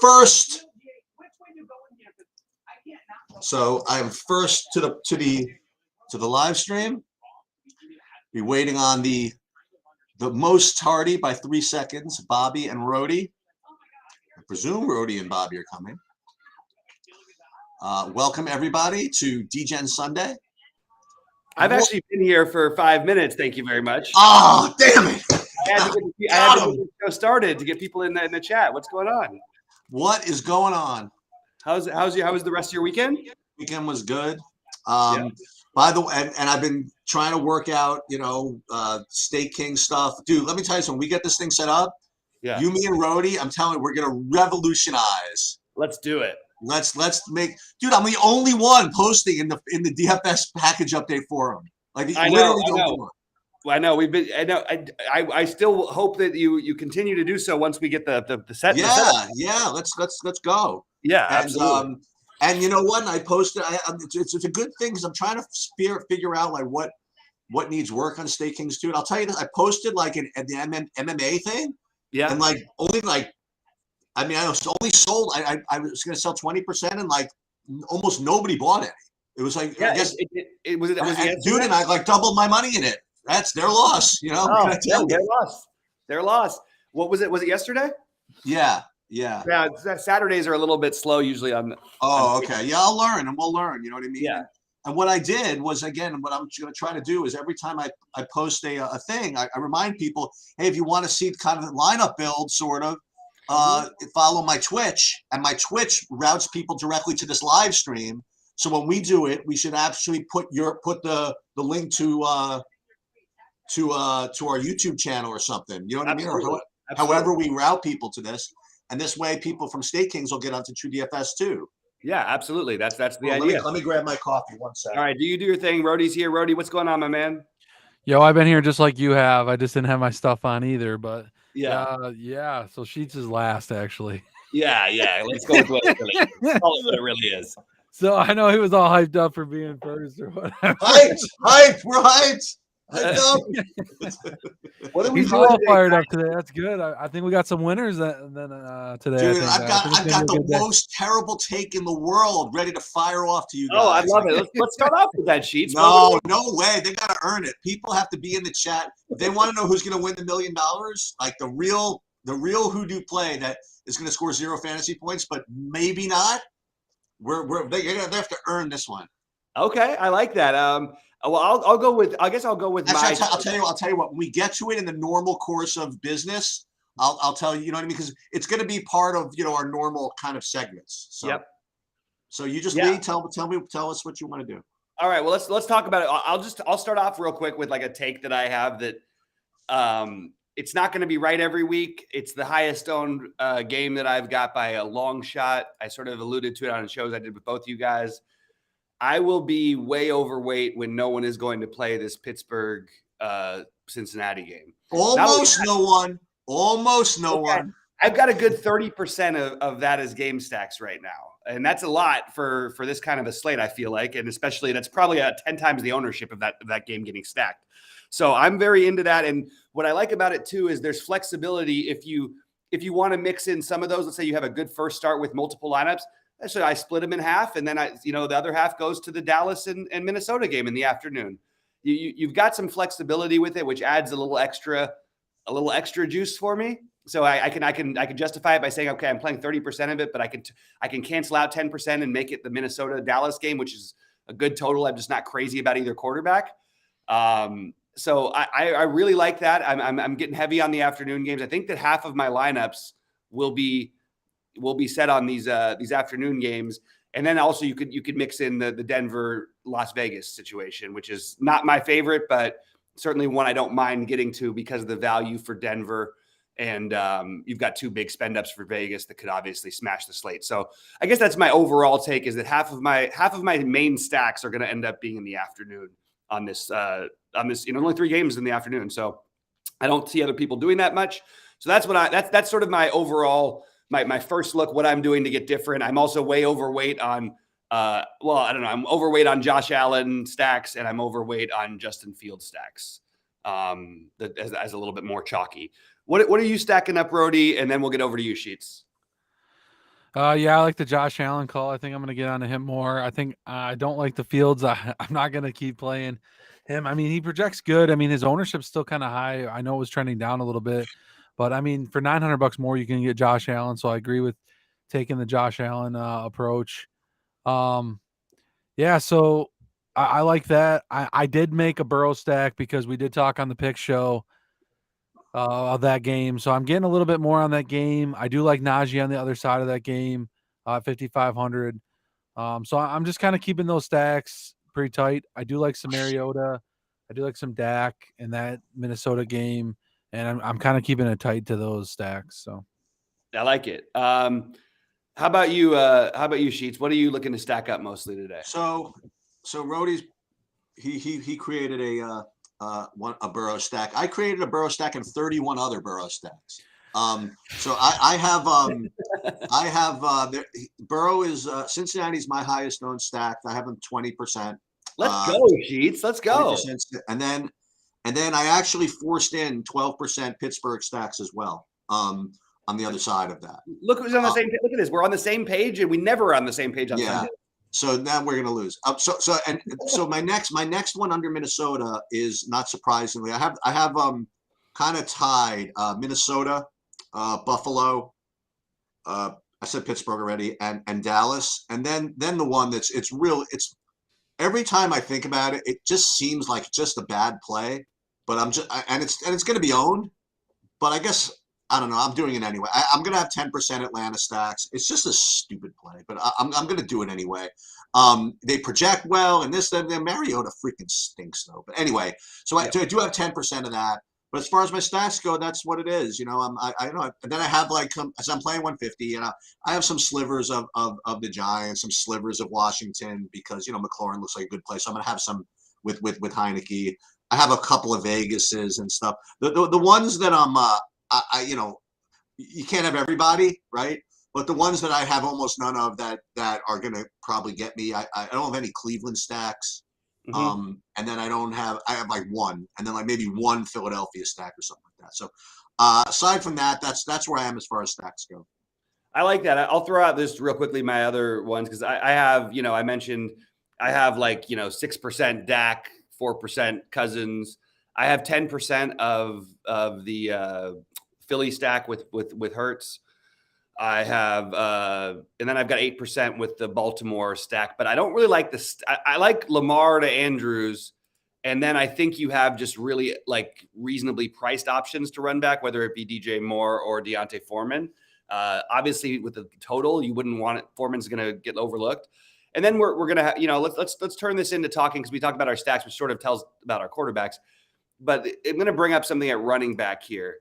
first. So I am first to the live stream. Be waiting on the most tardy by 3 seconds. Bobby and Rody. I presume Rody and Bobby are coming. Welcome everybody to DGen Sunday. I've actually been here for 5 minutes. Thank you very much. Oh, damn it! I had to get the show started to get people in the chat. What's going on? What is going on? How was the rest of your weekend? Weekend was good. By the way, and I've been trying to work out, State King stuff. Dude, let me tell you something. We get this thing set up. Yeah. You, me, and Rody, I'm telling you, we're gonna revolutionize. Let's do it. Let's make, dude. I'm the only one posting in the DFS package update forum. Like I know. Well, I know we've been. I still hope that you continue to do so once we get the set. Yeah. Let's go. Yeah, absolutely. And you know what? I posted. It's a good thing because I'm trying to figure out like what needs work on State Kings 2. And I'll tell you this: I posted like the MMA thing. Yeah. And like only like, I mean, I only sold. I was going to sell 20%, and like almost nobody bought any. It was like, I guess it was dude, and I like doubled my money in it. That's their loss, Oh, their loss. What was it? Was it yesterday? Yeah. Saturdays are a little bit slow usually on. Okay. Yeah, I'll learn, and we'll learn. You know what I mean? Yeah. And what I did was, again, what I'm going to try to do is every time I post a thing, I remind people, hey, if you want to see kind of the lineup build, sort of, follow my Twitch, and my Twitch routes people directly to this live stream. So when we do it, we should actually put the link to our YouTube channel or something. You know what I mean? Or however we route people to this, and this way, people from State Kings will get onto True DFS too. Yeah, absolutely. That's the idea. Let me grab my coffee 1 second. All right, do your thing. Rody's here. Rody, what's going on, my man? Yo, I've been here just like you have. I just didn't have my stuff on either, but yeah. So Sheets is last, actually. Yeah. Let's go with what it really is. Call it what it really is. So I know he was all hyped up for being first or whatever. Hyped. We're hyped. He's all fired up today. That's good. I think we got some winners today. Dude, I've got the most terrible take in the world ready to fire off to you guys. Oh, I love it. Let's start off with that, Sheets. No way. They got to earn it. People have to be in the chat. If they want to know who's going to win the $1 million, like the real hoodoo play that is going to score 0 fantasy points, but maybe not. They have to earn this one. Okay, I like that. Well, I'll go with. I guess I'll go with Actually, I'll tell you what. When we get to it in the normal course of business, I'll tell you. You know what I mean? Because it's going to be part of our normal kind of segments. So, yep. So you just lead. Tell us what you want to do. All right. Well, let's talk about it. I'll start off real quick with like a take that I have that it's not going to be right every week. It's the highest owned game that I've got by a long shot. I sort of alluded to it on shows I did with both you guys. I will be way overweight when no one is going to play this Pittsburgh Cincinnati game. Almost no one. I've got a good 30% of that as game stacks right now. And that's a lot for this kind of a slate, I feel like. And especially that's probably 10 times the ownership of that game getting stacked. So I'm very into that. And what I like about it too is there's flexibility. If you want to mix in some of those, let's say you have a good first start with multiple lineups. So I split them in half, and then the other half goes to the Dallas and Minnesota game in the afternoon. You've got some flexibility with it, which adds a little extra juice for me. So I can justify it by saying, okay, I'm playing 30% of it, but I can cancel out 10% and make it the Minnesota Dallas game, which is a good total. I'm just not crazy about either quarterback. So I really like that. I'm getting heavy on the afternoon games. I think that half of my lineups will be set on these afternoon games. And then also you could mix in the Denver Las Vegas situation, which is not my favorite, but certainly one I don't mind getting to because of the value for Denver. And you've got 2 big spend ups for Vegas that could obviously smash the slate. So I guess that's my overall take, is that half of my main stacks are going to end up being in the afternoon on this, only 3 games in the afternoon. So I don't see other people doing that much. So that's sort of my overall, my first look, what I'm doing to get different. I'm also way overweight on, I don't know. I'm overweight on Josh Allen stacks, and I'm overweight on Justin Fields stacks as a little bit more chalky. What are you stacking up, Rody? And then we'll get over to you, Sheets. Yeah, I like the Josh Allen call. I think I'm going to get onto him more. I think I don't like the Fields. I'm not going to keep playing him. I mean, he projects good. I mean, his ownership's still kind of high. I know it was trending down a little bit, but I mean, for $900 more, you can get Josh Allen. So I agree with taking the Josh Allen approach. Yeah, so I like that. I did make a Burrow stack because we did talk on the pick show of that game. So I'm getting a little bit more on that game. I do like Najee on the other side of that game, 5,500. So I'm just kind of keeping those stacks pretty tight. I do like some Mariota. I do like some Dak in that Minnesota game, and I'm kind of keeping it tight to those stacks. So I like it. How about you? How about you, Sheets? What are you looking to stack up mostly today? So Rody's he created a Burrow stack. I created a Burrow stack and 31 other Burrow stacks. So I have Burrow is Cincinnati's my highest owned stack. I have him 20%. Let's go, Sheets. Let's go. And then I actually forced in 12% Pittsburgh stacks as well. On the other side of that. Look who's on the same page. Look at this. We're on the same page, and we never are on the same page on Sunday. So now we're gonna lose. So my next one under Minnesota is, not surprisingly, I have kind of tied Minnesota, Buffalo, I said Pittsburgh already, and Dallas, and then the one that's it's every time I think about it, it just seems like just a bad play, but it's going to be owned, but I guess. I don't know. I'm doing it anyway. I'm going to have 10% Atlanta stacks. It's just a stupid play, but I'm going to do it anyway. They project well, and Mariota freaking stinks, though. But anyway, so I do have 10% of that. But as far as my stacks go, that's what it is. You know, and then I have as I'm playing 150, and I have some slivers of the Giants, some slivers of Washington because McLaurin looks like a good play. So I'm going to have some with Heineke. I have a couple of Vegases and stuff. The ones that I'm you can't have everybody, right? But the ones that I have almost none of that are going to probably get me. I don't have any Cleveland stacks. Mm-hmm. And then I have like one, and then like maybe one Philadelphia stack or something like that. So aside from that, that's where I am as far as stacks go. I like that. I'll throw out this real quickly, my other ones, because I have, I mentioned I have 6% Dak, 4% Cousins. I have 10% of the Philly stack with Hurts. I have, and then I've got 8% with the Baltimore stack, but I don't really like this. I like Lamar to Andrews. And then I think you have just really reasonably priced options to run back, whether it be DJ Moore or D'Onta Foreman. Obviously with the total, you wouldn't want it. Foreman's going to get overlooked. And then we're going to have, let's turn this into talking, because we talked about our stacks, which sort of tells about our quarterbacks. But I'm going to bring up something at running back here.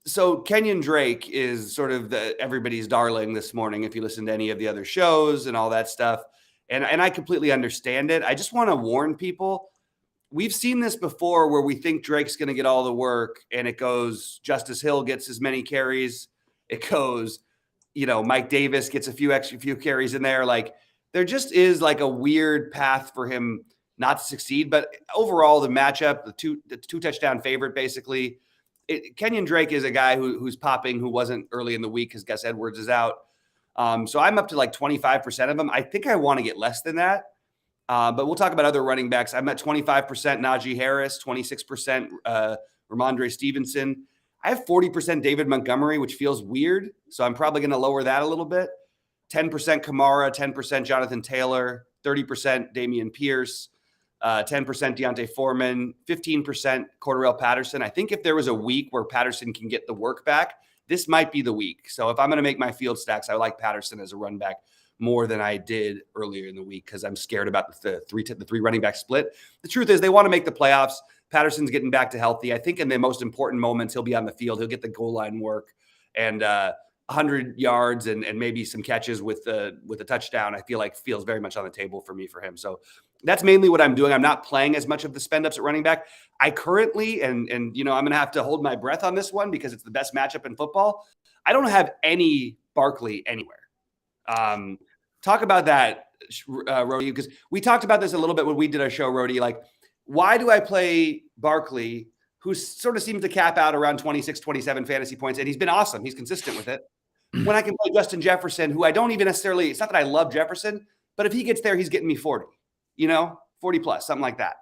So Kenyon Drake is sort of everybody's darling this morning, if you listen to any of the other shows and all that stuff. And I completely understand it. I just want to warn people. We've seen this before where we think Drake's going to get all the work, and it goes Justice Hill gets as many carries. It goes, Mike Davis gets a few carries in there. There just is a weird path for him not to succeed. But overall, the matchup, the two touchdown favorite, basically, Kenyon Drake is a guy who's popping, who wasn't early in the week because Gus Edwards is out. So I'm up to 25% of them. I think I want to get less than that. But we'll talk about other running backs. I'm at 25% Najee Harris, 26% Ramondre Stevenson. I have 40% David Montgomery, which feels weird. So I'm probably going to lower that a little bit. 10% Kamara, 10% Jonathan Taylor, 30% Dameon Pierce. 10% D'Onta Foreman, 15% Cordarrelle Patterson. I think if there was a week where Patterson can get the work back, this might be the week. So if I'm going to make my field stacks, I like Patterson as a run back more than I did earlier in the week because I'm scared about the three running back split. The truth is they want to make the playoffs. Patterson's getting back to healthy. I think in the most important moments, he'll be on the field. He'll get the goal line work and 100 yards and maybe some catches with a touchdown. I feel like feels very much on the table for him. So that's mainly what I'm doing. I'm not playing as much of the spend ups at running back. I currently, and I'm going to have to hold my breath on this one because it's the best matchup in football. I don't have any Barkley anywhere. Talk about that, Rody, because we talked about this a little bit when we did our show, Rody. Why do I play Barkley, who sort of seems to cap out around 26, 27 fantasy points, and he's been awesome. He's consistent with it. When I can play Justin Jefferson, who I don't even necessarily, it's not that I love Jefferson, but if he gets there, he's getting me 40, 40 plus, something like that.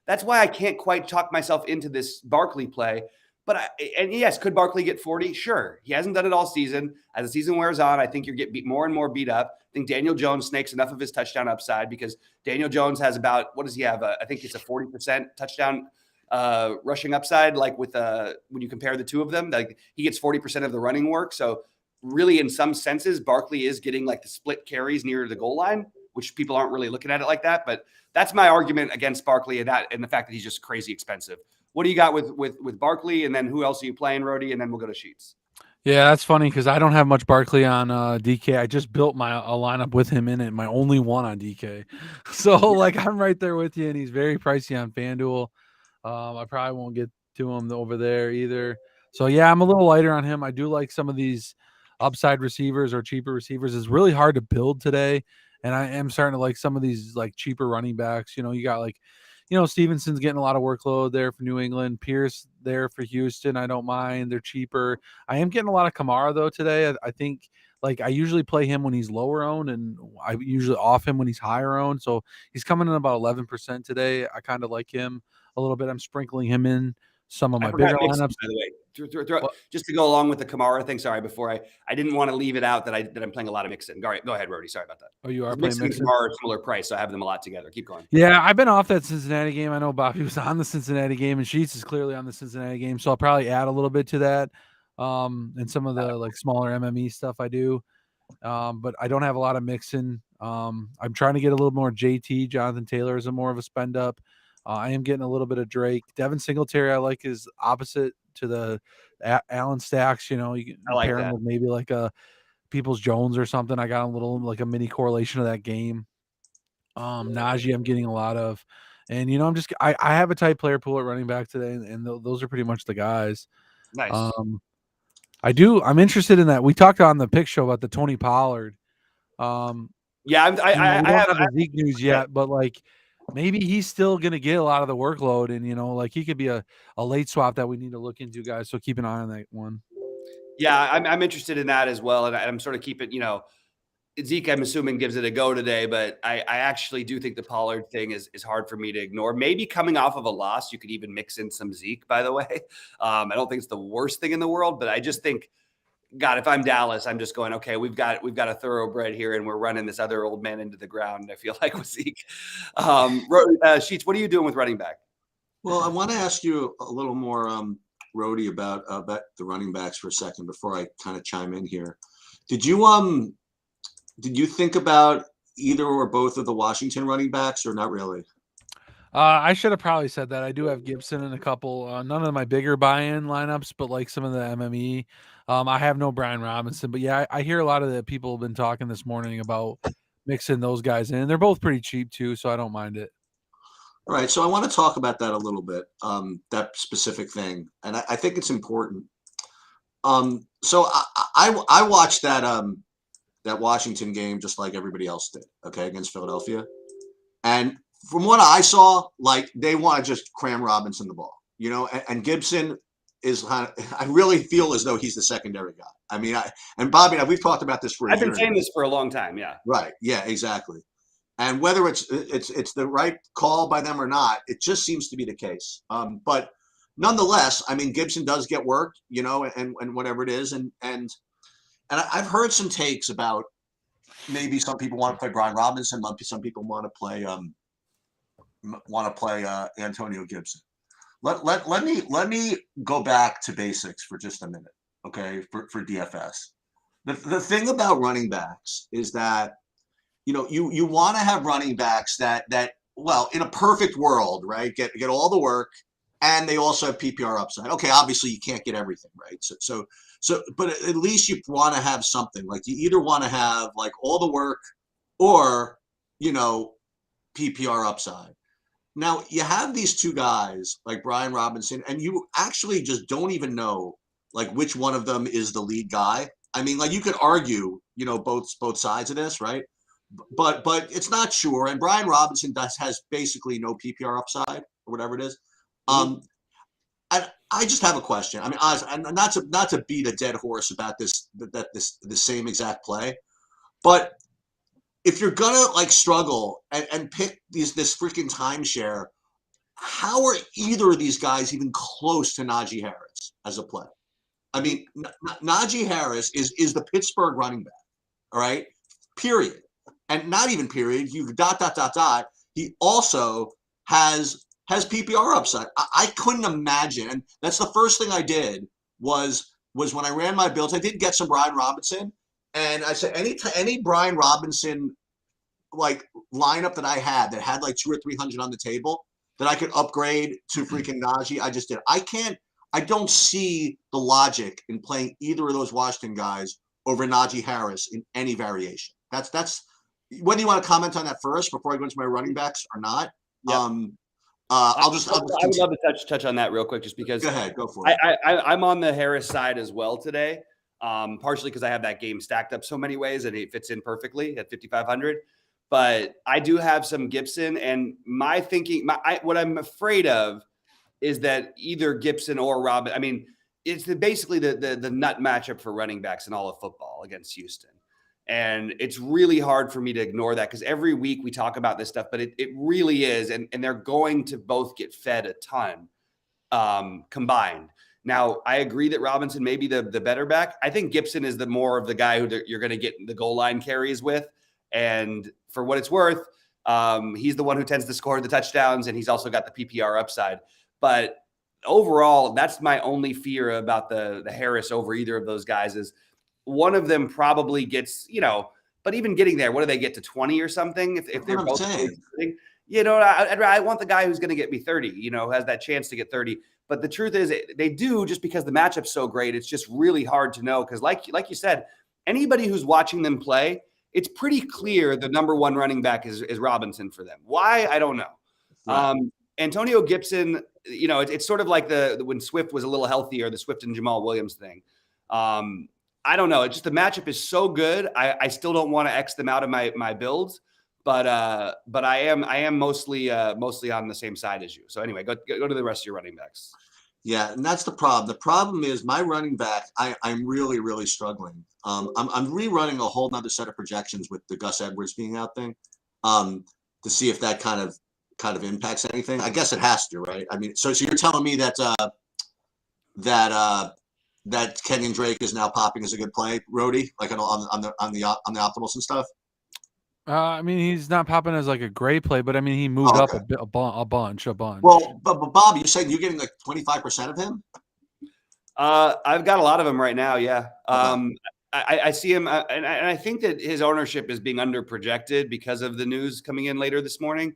That's why I can't quite talk myself into this Barkley play. But yes, could Barkley get 40? Sure. He hasn't done it all season. As the season wears on, I think you're getting more and more beat up. I think Daniel Jones snakes enough of his touchdown upside because Daniel Jones has about, what does he have? I think it's a 40% touchdown rushing upside. Like when you compare the two of them, like he gets 40% of the running work. So really, in some senses, Barkley is getting like the split carries near the goal line, which people aren't really looking at it like that. But that's my argument against Barkley and the fact that he's just crazy expensive. What do you got with Barkley, and then who else are you playing, Rody? And then we'll go to Sheets. Yeah, that's funny because I don't have much Barkley on DK. I just built a lineup with him in it, my only one on DK. So like I'm right there with you, and he's very pricey on FanDuel. I probably won't get to him over there either. So yeah, I'm a little lighter on him. I do like some of these upside receivers or cheaper receivers. It's really hard to build today, and I am starting to like some of these like cheaper running backs. You got like. Stevenson's getting a lot of workload there for New England. Pierce there for Houston. I don't mind. They're cheaper. I am getting a lot of Kamara, though, today. I think, like, I usually play him when he's lower owned, and I usually off him when he's higher owned. So he's coming in about 11% today. I kind of like him a little bit. I'm sprinkling him in some of my bigger lineups. By the way, just to go along with the Kamara thing. Sorry, before I didn't want to leave it out that I'm playing a lot of Mixon. Go ahead, Rody. Sorry about that. Oh, you are playing Mixon and Kamara are similar price, so I have them a lot together. Keep going. Yeah, I've been off that Cincinnati game. I know Bobby was on the Cincinnati game, and Sheets is clearly on the Cincinnati game, so I'll probably add a little bit to that. And some of the like smaller MME stuff I do. But I don't have a lot of Mixon. I'm trying to get a little more JT. Jonathan Taylor is more of a spend up. I am getting a little bit of Drake. Devin Singletary, I like, is opposite to the Allen Stacks. You can pair him with maybe like a Peoples Jones or something. I got a little like a mini correlation of that game. Najee, I'm getting a lot of, and I have a tight player pool at running back today, and those are pretty much the guys. Nice. I'm interested in that. We talked on the pick show about the Tony Pollard. Yeah, I don't have the Zeke news yet, but like. Maybe he's still going to get a lot of the workload, and like he could be a late swap that we need to look into, guys. So keep an eye on that one. Yeah, I'm interested in that as well, and I'm sort of keeping, Zeke, I'm assuming, gives it a go today, but I actually do think the Pollard thing is hard for me to ignore. Maybe coming off of a loss, you could even mix in some Zeke. By the way, I don't think it's the worst thing in the world, but I just think. God, if I'm Dallas, I'm just going, okay, we've got a thoroughbred here, and we're running this other old man into the ground. I feel like with Zeke. Sheets, what are you doing with running back? Well, I want to ask you a little more, Rody, about the running backs for a second before I kind of chime in here. Did you think about either or both of the Washington running backs, or not really? I should have probably said that. I do have Gibson in a couple, none of my bigger buy-in lineups, but like some of the MME. I have no Brian Robinson, but yeah, I hear a lot of the people have been talking this morning about mixing those guys in. They're both pretty cheap too, so I don't mind it. All right, so I want to talk about that a little bit, that specific thing, and I think it's important. So I watched that Washington game just like everybody else did, okay, against Philadelphia, and from what I saw, like they want to just cram Robinson the ball, and Gibson is I really feel as though he's the secondary guy. I mean, and Bobby, we've talked about this for a year. I've been saying this for a long time. Yeah. Right. Yeah, exactly. And whether it's the right call by them or not, it just seems to be the case. But nonetheless, I mean, Gibson does get work, and whatever it is. And I've heard some takes about maybe some people want to play Brian Robinson. Some people want to play Antonio Gibson. Let me go back to basics for just a minute, okay? For DFS, the thing about running backs is that you want to have running backs that well, in a perfect world, right, get all the work, and they also have PPR upside. Okay, obviously you can't get everything, right? So but at least you want to have something. Like you either want to have like all the work or PPR upside. Now, you have these two guys like Brian Robinson, and you actually just don't even know like which one of them is the lead guy. I mean, like you could argue, both sides of this, right? But it's not sure. And Brian Robinson has basically no PPR upside or whatever it is. And I just have a question. I mean, honestly, not to beat a dead horse about the same exact play, but if you're gonna like struggle and pick this freaking timeshare, how are either of these guys even close to Najee Harris as a play? I mean, Najee Harris is the Pittsburgh running back, all right? Period. And not even period. You ... He also has PPR upside. I couldn't imagine, and that's the first thing I did was when I ran my builds. I did get some Brian Robinson, and I said any Brian Robinson like lineup that I had that had like 200 or 300 on the table that I could upgrade to freaking Najee. I just did. I don't see the logic in playing either of those Washington guys over Najee Harris in any variation. That's whether you want to comment on that first before I go into my running backs or not. Yep. I would love to touch on that real quick, just because. Go ahead, go for it. I'm on the Harris side as well today, partially because I have that game stacked up so many ways and it fits in perfectly at 5,500. But I do have some Gibson, and my thinking, what I'm afraid of is that either Gibson or Robin. I mean, it's basically the nut matchup for running backs in all of football against Houston. And it's really hard for me to ignore that, because every week we talk about this stuff, but it really is. And they're going to both get fed a ton combined. Now, I agree that Robinson may be the better back. I think Gibson is the more of the guy who you're going to get the goal line carries with. And for what it's worth, he's the one who tends to score the touchdowns, and he's also got the PPR upside. But overall, that's my only fear about the Harris over either of those guys is one of them probably gets, but even getting there, what do they get to 20 or something? If they're both, I want the guy who's going to get me 30, has that chance to get 30. But the truth is they do, just because the matchup's so great. It's just really hard to know. Cause like you said, anybody who's watching them play, it's pretty clear the number one running back is Robinson for them. Why? I don't know. Right. Antonio Gibson, it's sort of like when Swift was a little healthier, the Swift and Jamal Williams thing. I don't know. It's just the matchup is so good. I still don't want to X them out of my builds, but I am mostly on the same side as you. So anyway, go to the rest of your running backs. Yeah, and that's the problem. The problem is my running back. I'm really, really struggling. I'm rerunning a whole nother set of projections with the Gus Edwards being out thing, to see if that kind of impacts anything. I guess it has to, right? I mean, so you're telling me that Kenyon Drake is now popping as a good play, Rody, like on the optimals and stuff. I mean, he's not popping as like a great play, but I mean, he moved up a bunch. Well, but Bob, you're saying you're getting like 25% of him? I've got a lot of him right now. Yeah. Okay. I see him, and I think that his ownership is being under projected because of the news coming in later this morning.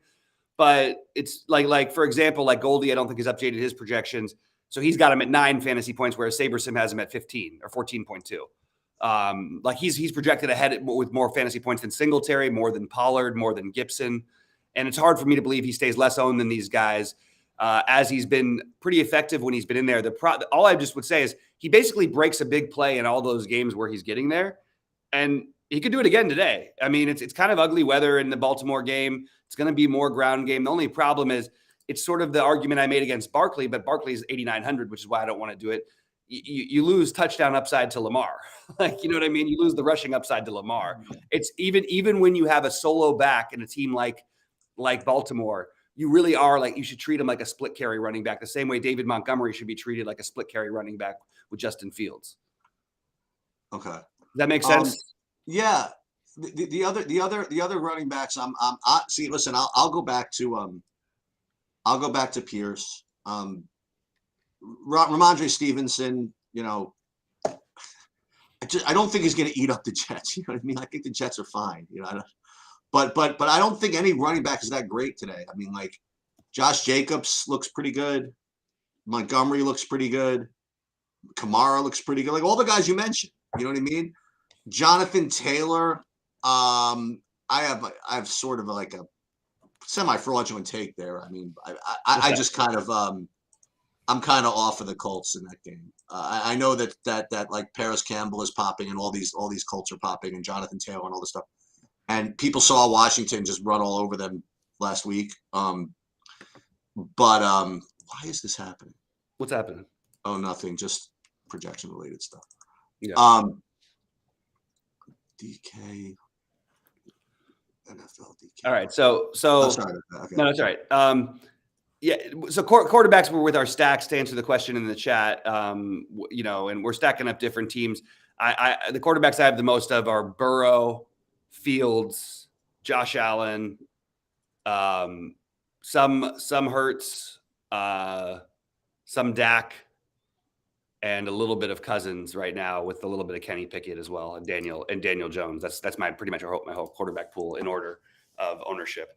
But it's like for example, like Goldie, I don't think has updated his projections. So he's got him at 9 fantasy points, whereas SaberSim has him at 15 or 14.2. Like he's projected ahead with more fantasy points than Singletary, more than Pollard, more than Gibson. And it's hard for me to believe he stays less owned than these guys, as he's been pretty effective when he's been in there. All I just would say is he basically breaks a big play in all those games where he's getting there. And he could do it again today. I mean, it's kind of ugly weather in the Baltimore game. It's going to be more ground game. The only problem is it's sort of the argument I made against Barkley, but Barkley is 8,900, which is why I don't want to do it. You lose touchdown upside to Lamar. Like, you know what I mean? You lose the rushing upside to Lamar. It's even when you have a solo back in a team like Baltimore, you really are like, you should treat him like a split carry running back, the same way David Montgomery should be treated like a split carry running back with Justin Fields. Okay. Does that make sense? Yeah. The other running backs, see, listen, I'll go back to Pierce. Ramondre Stevenson, I don't think he's going to eat up the Jets. You know what I mean? I think the Jets are fine. But I don't think any running back is that great today. I mean, like Josh Jacobs looks pretty good. Montgomery looks pretty good. Kamara looks pretty good. Like all the guys you mentioned. You know what I mean? Jonathan Taylor. I have sort of like a semi-fraudulent take there. I mean, I just kind of I'm kind of off of the Colts in that game. I know that like Paris Campbell is popping and all these Colts are popping and Jonathan Taylor and all this stuff. And people saw Washington just run all over them last week. But why is this happening? What's happening? Oh, nothing. Just projection related stuff. Yeah. DK. NFL DK. All right. So I'm sorry. Okay. No, that's all right. Yeah. So quarterbacks were with our stacks to answer the question in the chat. And we're stacking up different teams. The quarterbacks I have the most of are Burrow, Fields, Josh Allen, some Hurts, some Dak, and a little bit of Cousins right now, with a little bit of Kenny Pickett as well, and Daniel Jones. That's pretty much my whole quarterback pool in order of ownership.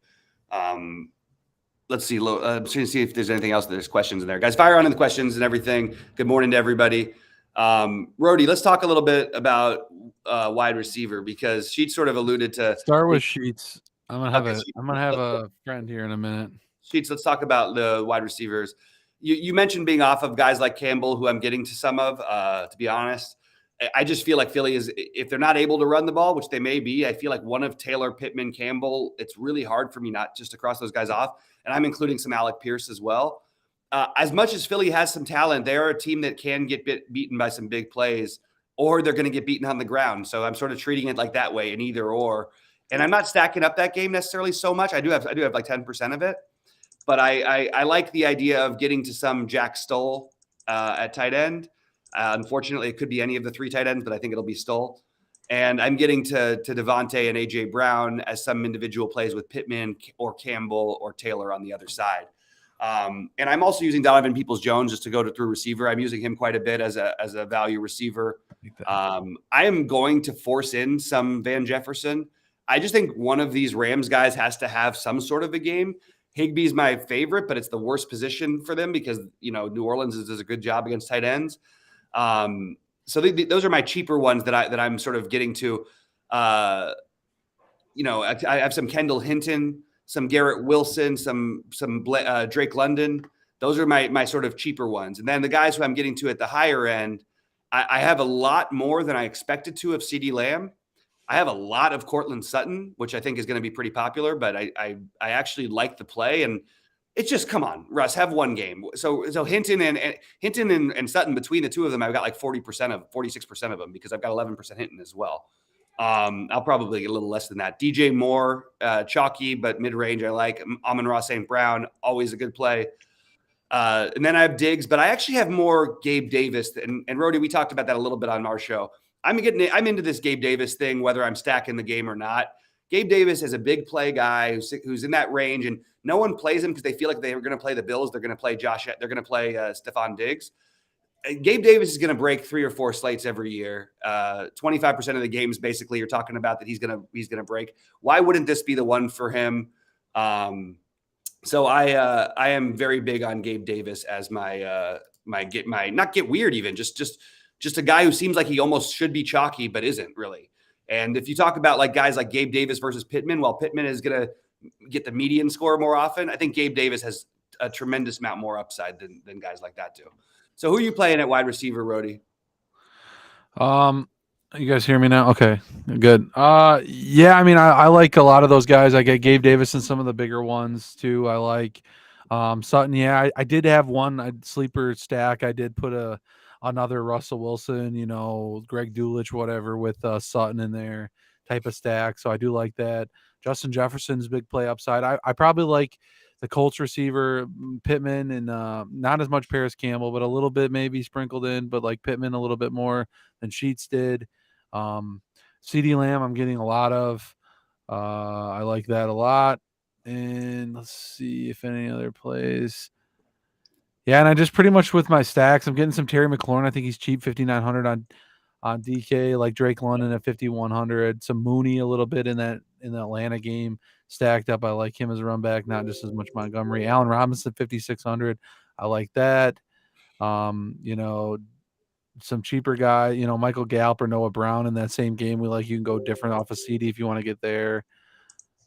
Let's see. I'm trying to see if there's anything else. There's questions in there, guys. Fire on in the questions and everything. Good morning to everybody. Rody, let's talk a little bit about wide receiver, because Sheets sort of alluded to. Start with Sheets. I'm gonna have a friend here in a minute. Sheets, let's talk about the wide receivers. You mentioned being off of guys like Campbell, who I'm getting to some of. To be honest, I just feel like Philly is, if they're not able to run the ball, which they may be, I feel like one of Taylor, Pittman, Campbell, it's really hard for me not just to cross those guys off. And I'm including some Alec Pierce as well. As much as Philly has some talent, they are a team that can get beaten by some big plays, or they're going to get beaten on the ground. So I'm sort of treating it like that way, an either or. And I'm not stacking up that game necessarily so much. I do have like 10% of it. But I like the idea of getting to some Jack Stoll at tight end. Unfortunately, it could be any of the 3 tight ends, but I think it'll be Stoll. And I'm getting to Devontae and A.J. Brown as some individual plays with Pittman or Campbell or Taylor on the other side. And I'm also using Donovan Peoples-Jones just to go through receiver. I'm using him quite a bit as a value receiver. I am going to force in some Van Jefferson. I just think one of these Rams guys has to have some sort of a game. Higbee's my favorite, but it's the worst position for them because, New Orleans does a good job against tight ends. So those are my cheaper ones that I'm sort of getting to. I have some Kendall Hinton, some Garrett Wilson, some Drake London. Those are my sort of cheaper ones. And then the guys who I'm getting to at the higher end, I have a lot more than I expected to of CeeDee Lamb. I have a lot of Courtland Sutton, which I think is going to be pretty popular, but I actually like the play. And it's just, come on, Russ, have one game. So Hinton and Sutton, between the two of them, I've got like 46% of them, because I've got 11% Hinton as well. I'll probably get a little less than that. DJ Moore, chalky, but mid-range I like. Amon-Ra St. Brown, always a good play. And then I have Diggs, but I actually have more Gabe Davis. And Rody, we talked about that a little bit on our show. I'm into this Gabe Davis thing, whether I'm stacking the game or not. Gabe Davis is a big play guy who's in that range, and no one plays him because they feel like they were going to play the Bills. They're going to play They're going to play Stephon Diggs. Gabe Davis is going to break 3 or 4 slates every year. 25% of the games, basically, you're talking about that he's going to break. Why wouldn't this be the one for him? So I am very big on Gabe Davis as my not get weird, even just a guy who seems like he almost should be chalky, but isn't really. And if you talk about like guys like Gabe Davis versus Pittman, while Pittman is going to get the median score more often, I think Gabe Davis has a tremendous amount more upside than guys like that do. So who are you playing at wide receiver, Rody? You guys hear me now? Okay, good. Yeah, I mean, I like a lot of those guys. I get Gabe Davis and some of the bigger ones too. I like Sutton. Yeah, I did have one sleeper stack. I did put another Russell Wilson, Greg Dulcich, whatever, with Sutton in there type of stack. So I do like that. Justin Jefferson's big play upside. I probably like the Colts receiver Pittman, and not as much Paris Campbell, but a little bit maybe sprinkled in, but like Pittman a little bit more than Sheets did. CeeDee Lamb I'm getting a lot of. I like that a lot. And let's see if any other plays. Yeah, and I just pretty much with my stacks, I'm getting some Terry McLaurin. I think he's cheap, 5,900 on DK, like Drake London at 5,100. Some Mooney a little bit in the Atlanta game stacked up. I like him as a run back, not just as much Montgomery. Allen Robinson, 5,600. I like that. Some cheaper guy, Michael Gallup or Noah Brown in that same game. You can go different off of CD if you want to get there.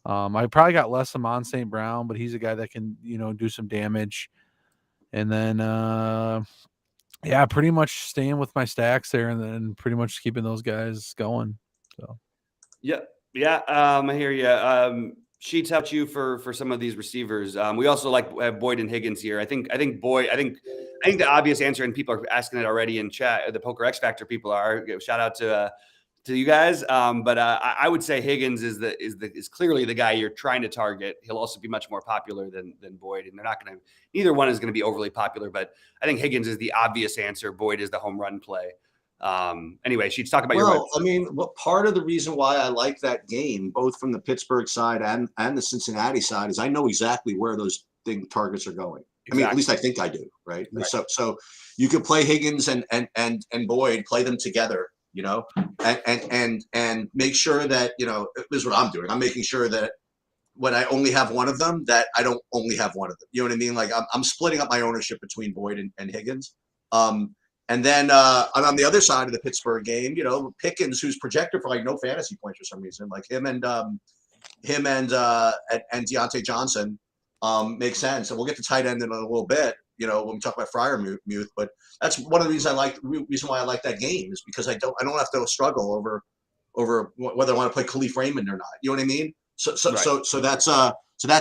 I probably got less Amon St. Brown, but he's a guy that can, do some damage. And then, pretty much staying with my stacks there, and then pretty much keeping those guys going. So, yeah, I hear you. Sheets helped you for some of these receivers. We also like Boyd and Higgins here. I think I think the obvious answer, and people are asking it already in chat, the Poker X Factor people are. Shout out to you guys. But I would say Higgins is clearly the guy you're trying to target. He'll also be much more popular than Boyd, and they're not going to. Neither one is going to be overly popular, but I think Higgins is the obvious answer. Boyd is the home run play. Anyway, she's talking about your. I mean, what part of the reason why I like that game, both from the Pittsburgh side and the Cincinnati side, is I know exactly where those targets are going. Exactly. I mean, at least I think I do, right? So you could play Higgins and Boyd, play them together, you know, and make sure that, you know, this is what I'm doing. I'm making sure that when I only have one of them, that I don't only have one of them. You know what I mean? Like I'm splitting up my ownership between Boyd and Higgins. And then on the other side of the Pittsburgh game, you know, Pickens, who's projected for like no fantasy points for some reason, like him and Deontay Johnson. Makes sense, and we'll get to tight end in a little bit. You know, when we talk about Freiermuth, but that's one of the reason why I like that game is because I don't have to struggle over whether I want to play Khalif Raymond or not. You know what I mean? So that's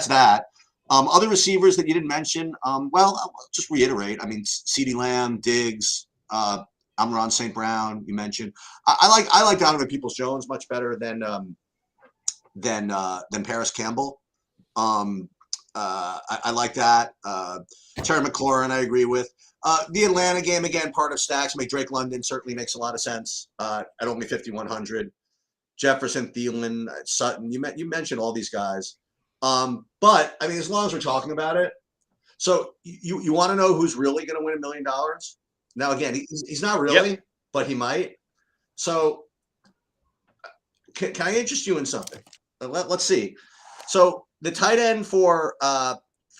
that. Other receivers that you didn't mention. Well, I'll just reiterate. I mean, CeeDee Lamb, Diggs, Amon-Ra St. Brown. You mentioned. I like Donovan Peoples-Jones much better than Paris Campbell. I like that. Terry McLaurin, I agree with. The Atlanta game, again, part of stacks. I mean, Drake London certainly makes a lot of sense at only 5,100. Jefferson, Thielen, Sutton. You mentioned all these guys. But, I mean, as long as we're talking about it. So you want to know who's really going to win $1 million? Now, again, he's not really, but he might. So can I interest you in something? Let's see. So the tight end for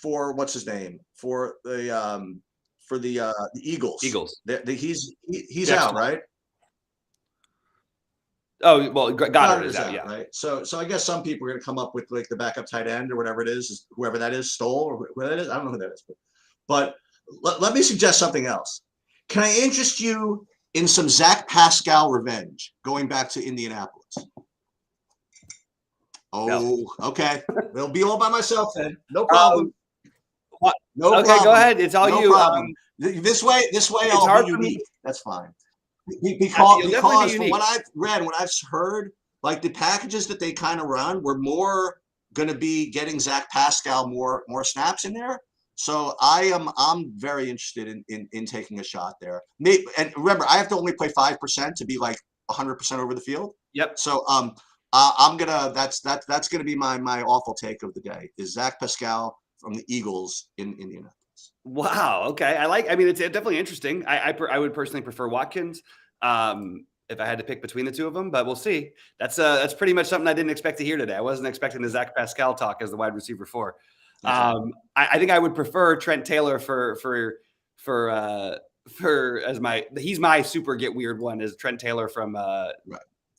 what's his name for the Eagles. He's out, right? Oh well, Goddard is out, yeah. Right. So I guess some people are going to come up with like the backup tight end or whatever it is, whoever that is, Stoll or whoever that is. I don't know who that is, but let me suggest something else. Can I interest you in some Zach Pascal revenge going back to Indianapolis? Oh, no. Okay. It'll be all by myself then. No problem. No okay, problem. Go ahead. It's all you. This way, I'll be unique. That's fine. Because from what I've read, what I've heard, like the packages that they kind of run, we're more going to be getting Zach Pascal more snaps in there. So I'm very interested in taking a shot there. And remember, I have to only play 5% to be like 100% over the field. Yep. So I'm gonna. That's gonna be my awful take of the day. Is Zach Pascal from the Eagles in Indianapolis? Wow. Okay. I mean, it's definitely interesting. I would personally prefer Watkins if I had to pick between the two of them, but we'll see. That's pretty much something I didn't expect to hear today. I wasn't expecting the Zach Pascal talk as the wide receiver 4. I think I would prefer Trent Taylor he's my super get weird one is Trent Taylor from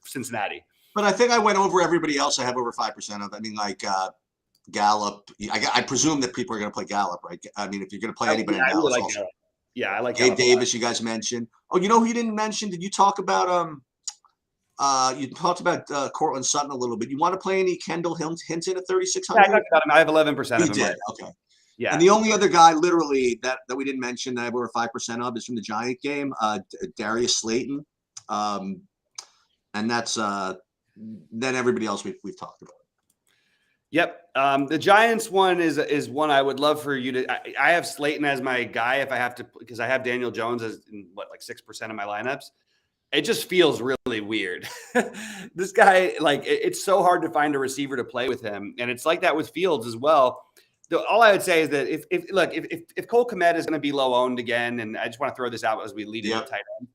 Cincinnati. But I think I went over everybody else I have over 5% of. I mean, like Gallup. I presume that people are going to play Gallup, right? I mean, if you're going to play anybody in Dallas, really Gallup. Yeah, I like Gabe Davis. You guys mentioned. Oh, you know who you didn't mention? Did you talk about you talked about Cortland Sutton a little bit. You want to play any Kendall Hinton at 3,600? Yeah, I talked about him. I have 11% of him. You did. Okay. Yeah. And the only other guy, literally, that we didn't mention that I have over 5% of is from the Giant game, Darius Slayton, and that's then everybody else we've talked about. Yep. The Giants one is one I would love for you to. I have Slayton as my guy if I have to, because I have Daniel Jones as in like 6% of my lineups. It just feels really weird. This guy, like, it's so hard to find a receiver to play with him, and it's like that with Fields as well. All I would say is that if Cole Kmet is going to be low owned again, and I just want to throw this out as we lead into tight end,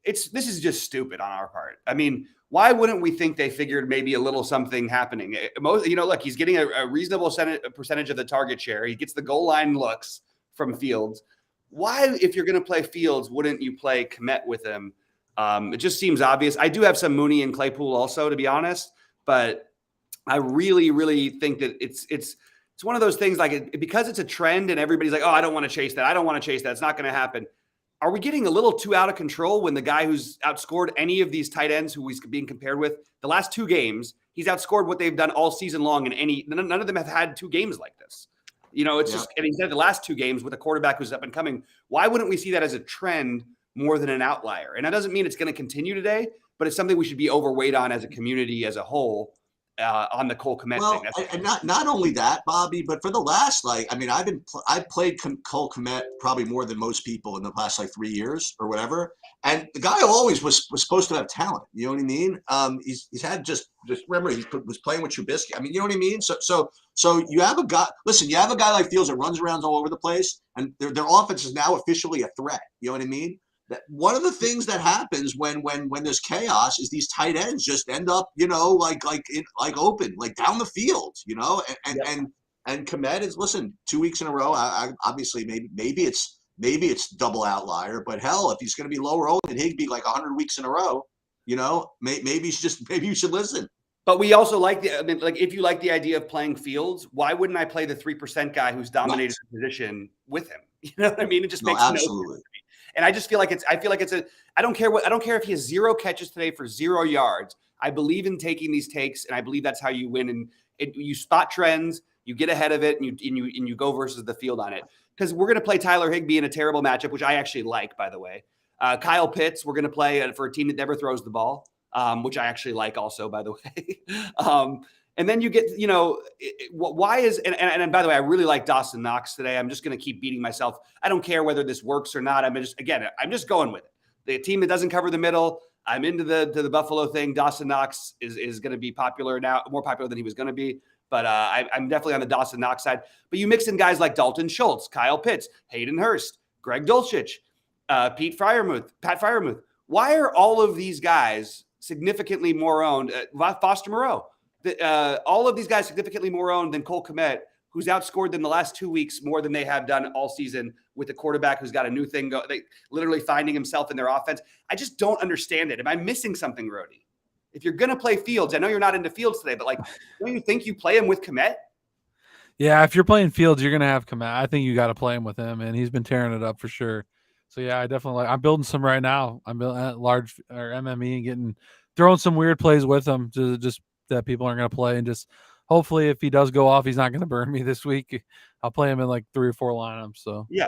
this is just stupid on our part. I mean, why wouldn't we think they figured maybe a little something happening? Look, he's getting a reasonable percentage of the target share. He gets the goal line looks from Fields. Why, if you're going to play Fields, wouldn't you play Kmet with him? It just seems obvious. I do have some Mooney and Claypool also, to be honest, but I really, really think that it's one of those things like because it's a trend and everybody's like, oh, I don't want to chase that. I don't want to chase that. It's not going to happen. Are we getting a little too out of control when the guy who's outscored any of these tight ends who he's being compared with the last 2 games, he's outscored what they've done all season long, and none of them have had 2 games like this. It's just, and he said the last 2 games with a quarterback who's up and coming. Why wouldn't we see that as a trend more than an outlier? And that doesn't mean it's going to continue today, but it's something we should be overweight on as a community as a whole on the Cole Kmet thing. And not only that, Bobby, but for the last, I've played Cole Kmet probably more than most people in the past 3 years or whatever. And the guy always was supposed to have talent. You know what I mean? He's had just remember he was playing with Trubisky. I mean, you know what I mean? So you have a guy. Listen, you have a guy like Fields that runs around all over the place, and their offense is now officially a threat. You know what I mean? That one of the things that happens when there's chaos is these tight ends just end up, open, down the field, and Kmet is, listen, 2 weeks in a row. I obviously maybe it's double outlier, but hell, if he's going to be lower owned than Higbee 100 weeks in a row, maybe you should listen. But we also if you like the idea of playing Fields, why wouldn't I play the 3% guy who's dominated the position with him? You know what I mean? It just makes no sense. And I just feel like I don't care if he has 0 catches today for 0 yards. I believe in taking these takes, and I believe that's how you win. And you spot trends, you get ahead of it, and you go versus the field on it. Because we're going to play Tyler Higbee in a terrible matchup, which I actually like, by the way. Kyle Pitts, we're going to play for a team that never throws the ball, which I actually like also, by the way. And then you get, why is, and by the way, I really like Dawson Knox today. I'm just going to keep beating myself. I don't care whether this works or not. I'm just going with it. The team that doesn't cover the middle, I'm into the Buffalo thing. Dawson Knox is going to be popular now, more popular than he was going to be. But I'm definitely on the Dawson Knox side. But you mix in guys like Dalton Schultz, Kyle Pitts, Hayden Hurst, Greg Dulcich, Pat Freiermuth. Why are all of these guys significantly more owned? Foster Moreau. All of these guys significantly more owned than Cole Kmet, who's outscored them the last 2 weeks more than they have done all season with a quarterback who's got a new thing literally finding himself in their offense. I just don't understand it. Am I missing something, Rody? If you're going to play Fields, I know you're not into Fields today, but don't you think you play him with Kmet? Yeah, if you're playing Fields, you're going to have Kmet. I think you got to play him with him, and he's been tearing it up for sure. So yeah, I definitely I'm building some right now. I'm building at large or MME and throwing some weird plays with him to just that people aren't going to play, and just hopefully if he does go off, he's not going to burn me this week. I'll play him in 3 or 4 lineups. So yeah,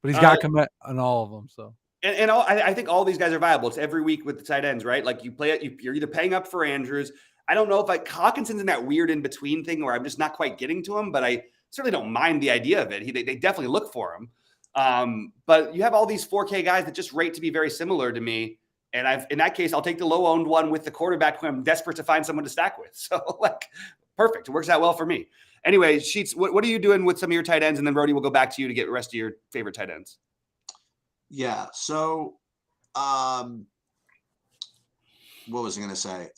but he's got Kmet on all of them. So I think all these guys are viable. It's every week with the tight ends, right? You play it. You're either paying up for Andrews. I don't know if Hawkinson's in that weird in between thing where I'm just not quite getting to him, but I certainly don't mind the idea of it. They definitely look for him. But you have all these 4K guys that just rate to be very similar to me. And in that case, I'll take the low-owned one with the quarterback who I'm desperate to find someone to stack with. So, perfect. It works out well for me. Anyway, Sheets, what are you doing with some of your tight ends? And then, Rody, we'll go back to you to get the rest of your favorite tight ends. Yeah. So, what was I going to say?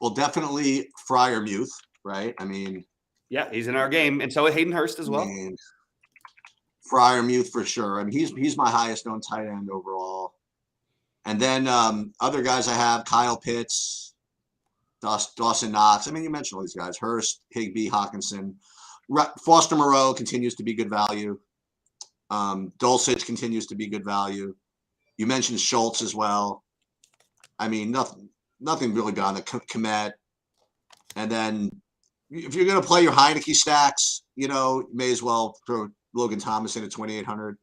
Well, definitely Freiermuth, right? I mean. Yeah, he's in our game. And so Hayden Hurst as well. Freiermuth for sure. I mean, he's my highest owned tight end overall. And then other guys I have, Kyle Pitts, Dawson Knox. I mean, you mentioned all these guys. Hurst, Higbee, Hawkinson. Foster Moreau continues to be good value. Dulcich continues to be good value. You mentioned Schultz as well. I mean, nothing really beyond the Kmet. And then if you're going to play your Heineke stacks, you may as well throw Logan Thomas in at 2,800.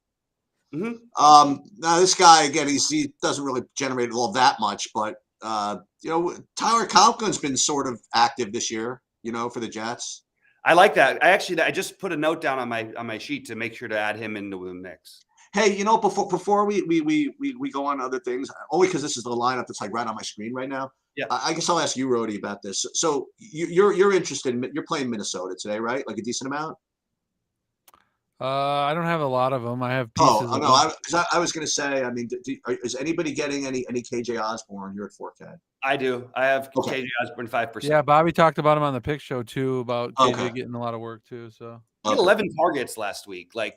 Mm-hmm. Now this guy again, he doesn't really generate all that much, but Tyler Conklin's been sort of active this year, for the Jets. I like that. I just put a note down on my sheet to make sure to add him into the mix. Hey, before we go on other things, only because this is the lineup that's right on my screen right now. Yeah. I guess I'll ask you, Rody, about this. So you're interested in you're playing Minnesota today, right? A decent amount. I don't have a lot of them. I have pieces. Oh no, because I was going to say. I mean, is anybody getting any KJ Osborne? You're at 4K. I do. I have KJ Osborne 5%. Yeah, Bobby talked about him on the pick show too, about KJ getting a lot of work too. So he had 11 targets last week. I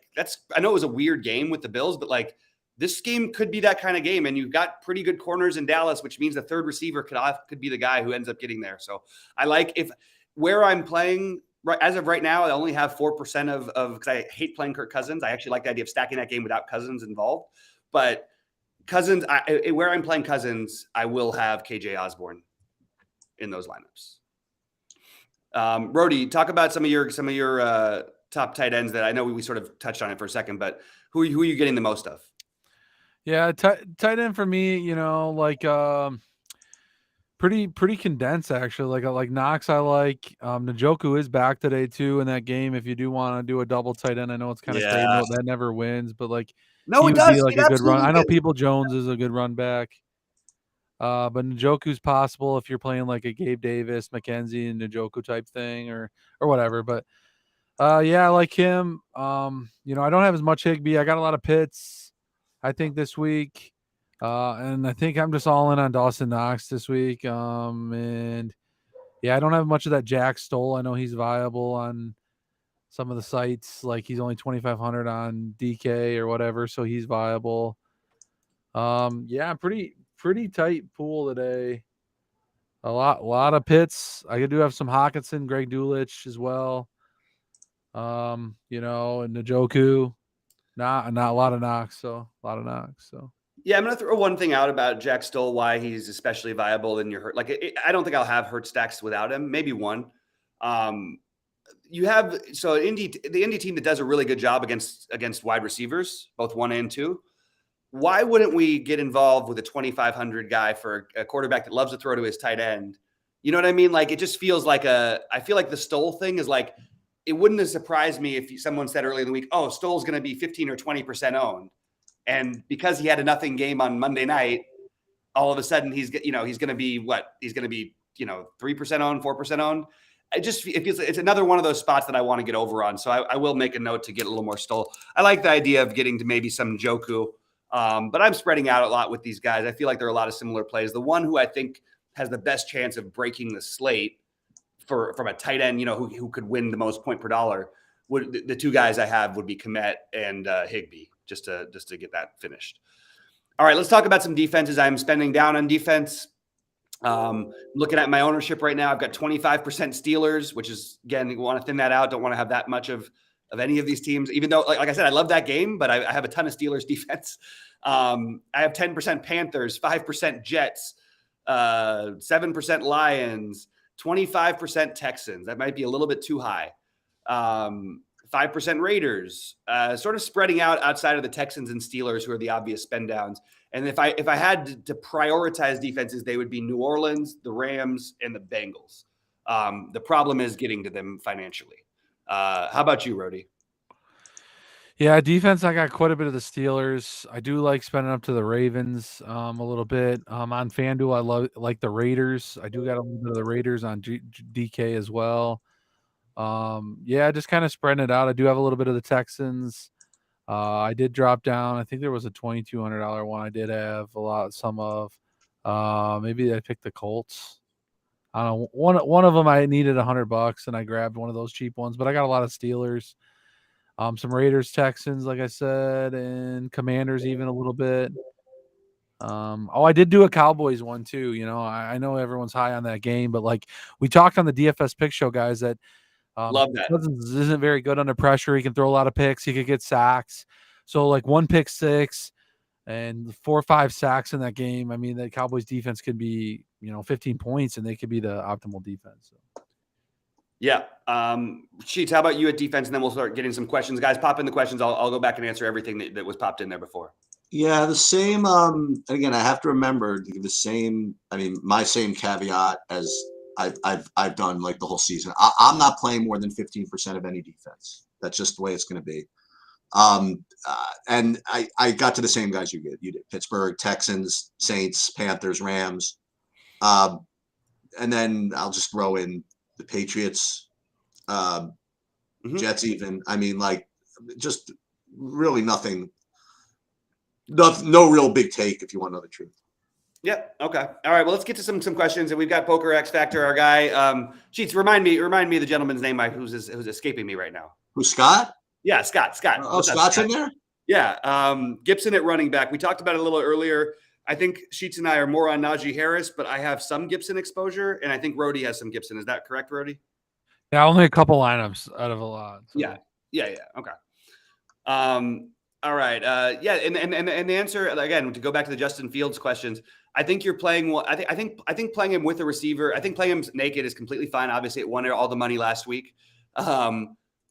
know it was a weird game with the Bills, but this game could be that kind of game. And you've got pretty good corners in Dallas, which means the third receiver could be the guy who ends up getting there. So I like where I'm playing. Right, as of right now, I only have 4% of because I hate playing Kirk Cousins. I actually like the idea of stacking that game without Cousins involved. But Cousins, where I'm playing Cousins, I will have KJ Osborne in those lineups. Rody, talk about some of your top tight ends that I know we sort of touched on it for a second, but who are you getting the most of? Yeah, tight end for me, pretty condensed actually. Like Knox, I like. Njoku is back today too in that game. If you do want to do a double tight end, I know it's kind of crazy. No, that never wins, but no, he it would be does. like a good run. I know People Jones is a good run back. But Njoku's possible if you're playing like a Gabe Davis, McKenzie, and Njoku type thing or whatever. But yeah, I like him. I don't have as much Higbee. I got a lot of Pitts, I think, this week. And I think I'm just all in on Dawson Knox this week. And yeah, I don't have much of that Jack Stoll. I know he's viable on some of the sites. Like he's only 2,500 on DK or whatever, so he's viable. Yeah, pretty tight pool today. A lot of Pitts. I do have some Hawkinson, Greg Dulcich as well. And Njoku. Not a lot of Knox, so a lot of Knox. So yeah, I'm gonna throw one thing out about Jack Stoll, why he's especially viable in your hurt. I don't think I'll have hurt stacks without him. Maybe one. You have the Indy team that does a really good job against wide receivers, both 1 and 2. Why wouldn't we get involved with a 2,500 guy for a quarterback that loves to throw to his tight end? You know what I mean? Like it just feels like I feel like the Stoll thing is like, it wouldn't have surprised me if someone said early in the week, oh, Stoll's going to be 15 or 20% owned. And because he had a nothing game on Monday night, all of a sudden he's going to be what? He's going to be, 3% owned, 4% owned. It's another one of those spots that I want to get over on. So I will make a note to get a little more Stoll. I like the idea of getting to maybe some Njoku, but I'm spreading out a lot with these guys. I feel like there are a lot of similar plays. The one who I think has the best chance of breaking the slate from a tight end, who could win the most point per dollar, the two guys I have would be Kmet and Higbee, just to get that finished. All right, let's talk about some defenses. I'm spending down on defense. Looking at my ownership right now, I've got 25% Steelers, which is, again, you want to thin that out. Don't want to have that much of any of these teams, even though, like I said, I love that game, but I have a ton of Steelers defense. I have 10% Panthers, 5% Jets, 7% Lions, 25% Texans. That might be a little bit too high. 5% Raiders, sort of spreading out outside of the Texans and Steelers, who are the obvious spend downs. And if I had to prioritize defenses, they would be New Orleans, the Rams, and the Bengals. The problem is getting to them financially. How about you, Rody? Yeah, defense, I got quite a bit of the Steelers. I do like spending up to the Ravens a little bit. On FanDuel, I like the Raiders. I do got a little bit of the Raiders on DK as well. Yeah, just kind of spreading it out. I do have a little bit of the Texans. I did drop down. I think there was a $2,200 one I did have some of. Maybe I picked the Colts. I don't know. One of them I needed $100 and I grabbed one of those cheap ones, but I got a lot of Steelers. Some Raiders, Texans, like I said, and Commanders even a little bit. I did do a Cowboys one too. I know everyone's high on that game, but like we talked on the DFS Pick Show, guys, that love that Cousins isn't very good under pressure. He can throw a lot of picks. He could get sacks. So like 1 pick six and 4 or 5 sacks in that game. I mean, the Cowboys defense could be 15 points, and they could be the optimal defense. So. Yeah. Sheets, how about you at defense? And then we'll start getting some questions. Guys, pop in the questions. I'll go back and answer everything that was popped in there before. Yeah, the same. Again, I have to remember the same. I mean, my same caveat as I've done like the whole season. I'm not playing more than 15% of any defense. That's just the way it's going to be. And I got to the same guys you did. Pittsburgh, Texans, Saints, Panthers, Rams. And then I'll just throw in the Patriots, Jets even. I mean, like, just really nothing. No real big take, if you want to know the truth. Yep. Okay. All right. Well, let's get to some questions. And we've got Poker X Factor, our guy. Sheets, remind me of the gentleman's name who's escaping me right now. Who's Scott? Yeah, Scott. Oh, Scott's in there? Yeah. Gibson at running back. We talked about it a little earlier. I think Sheets and I are more on Najee Harris, but I have some Gibson exposure, and I think Rody has some Gibson. Is that correct, Rody? Yeah, only a couple lineups out of a lot. So. Yeah. Okay. All right. And the answer, again, to go back to the Justin Fields questions, I think you're playing. I think playing him with a receiver. I think playing him naked is completely fine. Obviously, it won all the money last week.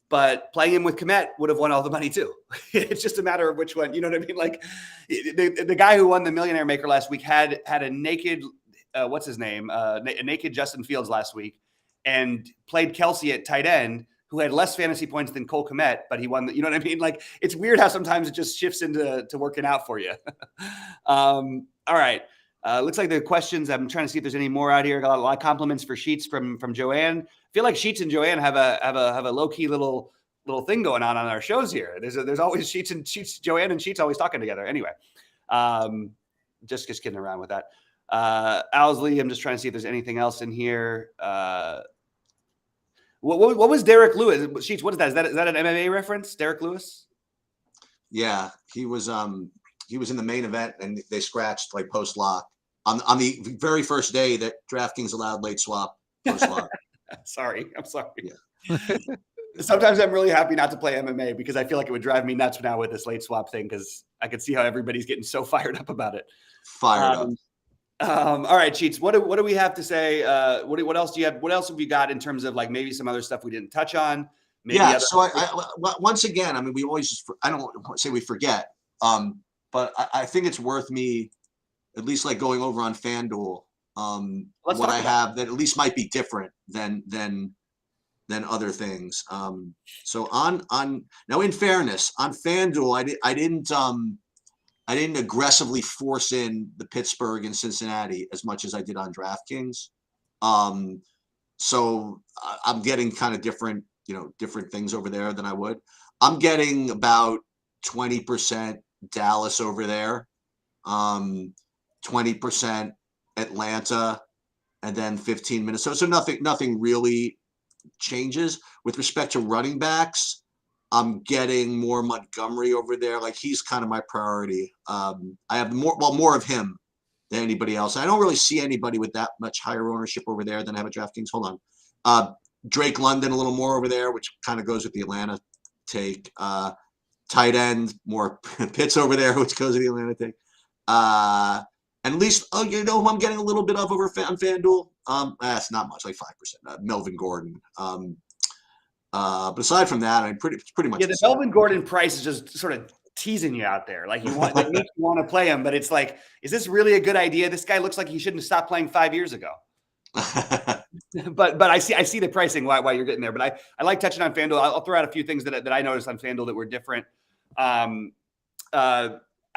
But playing him with Kmet would have won all the money too. It's just a matter of which one. You know what I mean? Like the guy who won the Millionaire Maker last week had a naked, what's his name? A naked Justin Fields last week, and played Kelsey at tight end, who had less fantasy points than Cole Kmet, but he won. You know what I mean? Like it's weird how sometimes it just shifts into working out for you. All right. Looks like the questions. I'm trying to see if there's any more out here. Got a lot of compliments for Sheets from Joanne. I feel like Sheets and Joanne have a low key little thing going on our shows here. There's always Sheets, Joanne and Sheets always talking together. Anyway, just kidding around with that. Owsley, I'm just trying to see if there's anything else in here. What was Derek Lewis? Sheets, what is that? Is that an MMA reference? Derek Lewis? Yeah, he was in the main event, and they scratched like post lock on the very first day that DraftKings allowed late swap post lock. Sorry, I'm sorry. Yeah. Sometimes I'm really happy not to play MMA because I feel like it would drive me nuts now with this late swap thing because I could see how everybody's getting so fired up about it. Fired up. All right, Cheats. What do we have to say? What else do you have? What else have you got in terms of like maybe some other stuff we didn't touch on? Maybe So I once again, I mean, we always I don't say we forget, but I think it's worth me at least like going over on FanDuel what I have that at least might be different than other things. So on now, in fairness, on FanDuel, I didn't aggressively force in the Pittsburgh and Cincinnati as much as I did on DraftKings. So I'm getting kind of different things over there than I would. I'm getting about 20% Dallas over there, 20% Atlanta, and then 15 Minnesota. So nothing really changes with respect to running backs. I'm getting more Montgomery over there. Like he's kind of my priority. I have more of him than anybody else. I don't really see anybody with that much higher ownership over there than I have at DraftKings. Hold on. Drake London a little more over there, which kind of goes with the Atlanta take. Tight end, more Pitts over there, which goes with the Atlanta take. And at least, who I'm getting a little bit of over on FanDuel. That's not much, like 5%. Melvin Gordon. But aside from that, pretty much. Yeah, the Melvin Gordon price is just sort of teasing you out there. Like you want to play him, but it's like, is this really a good idea? This guy looks like he shouldn't have stopped playing 5 years ago. but I see the pricing why you're getting there. But I like touching on FanDuel. I'll throw out a few things that I noticed on FanDuel that were different. I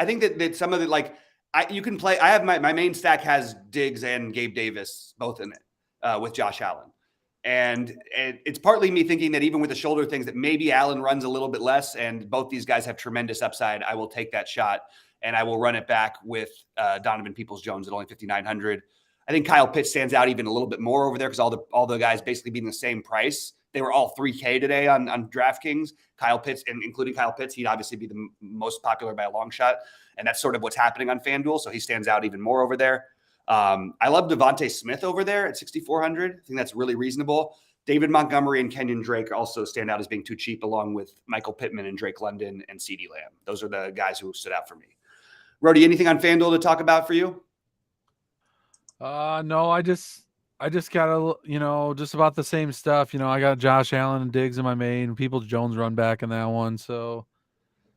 think that some of the you can play. I have my main stack has Diggs and Gabe Davis both in it with Josh Allen. And it's partly me thinking that even with the shoulder things that maybe Allen runs a little bit less, and both these guys have tremendous upside. I will take that shot and I will run it back with Donovan Peoples-Jones at only 5,900. I think Kyle Pitts stands out even a little bit more over there because all the guys basically being the same price. They were all $3K today on DraftKings. Kyle Pitts, and including Kyle Pitts, he'd obviously be the most popular by a long shot. And that's sort of what's happening on FanDuel. So he stands out even more over there. I love Devontae Smith over there at 6,400. I think that's really reasonable. David Montgomery and Kenyon Drake also stand out as being too cheap, along with Michael Pittman and Drake London and CeeDee Lamb. Those are the guys who stood out for me. Rody, anything on FanDuel to talk about for you? No, I just got just about the same stuff. I got Josh Allen and Diggs in my main. Peoples-Jones run back in that one. So,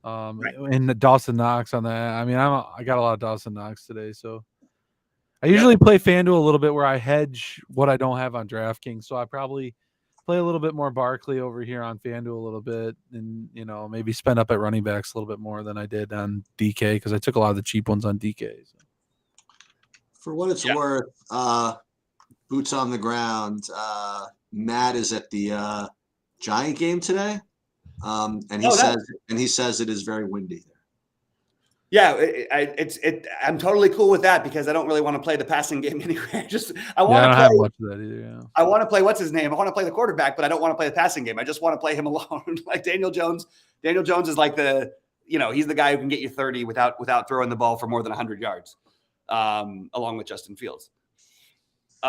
right. And the Dawson Knox on that. I mean, I got a lot of Dawson Knox today. So I usually play FanDuel a little bit where I hedge what I don't have on DraftKings. So I probably play a little bit more Barkley over here on FanDuel a little bit, and maybe spend up at running backs a little bit more than I did on DK because I took a lot of the cheap ones on DK. So. For what it's worth, boots on the ground. Matt is at the Giant game today, and he says it is very windy there. Yeah, I'm totally cool with that because I don't really want to play the passing game anyway. I don't have much of that either. Yeah. I want to play what's his name. I want to play the quarterback, but I don't want to play the passing game. I just want to play him alone. Like Daniel Jones. Daniel Jones is like he's the guy who can get you 30 without throwing the ball for more than 100 yards. Along with Justin Fields. Hey,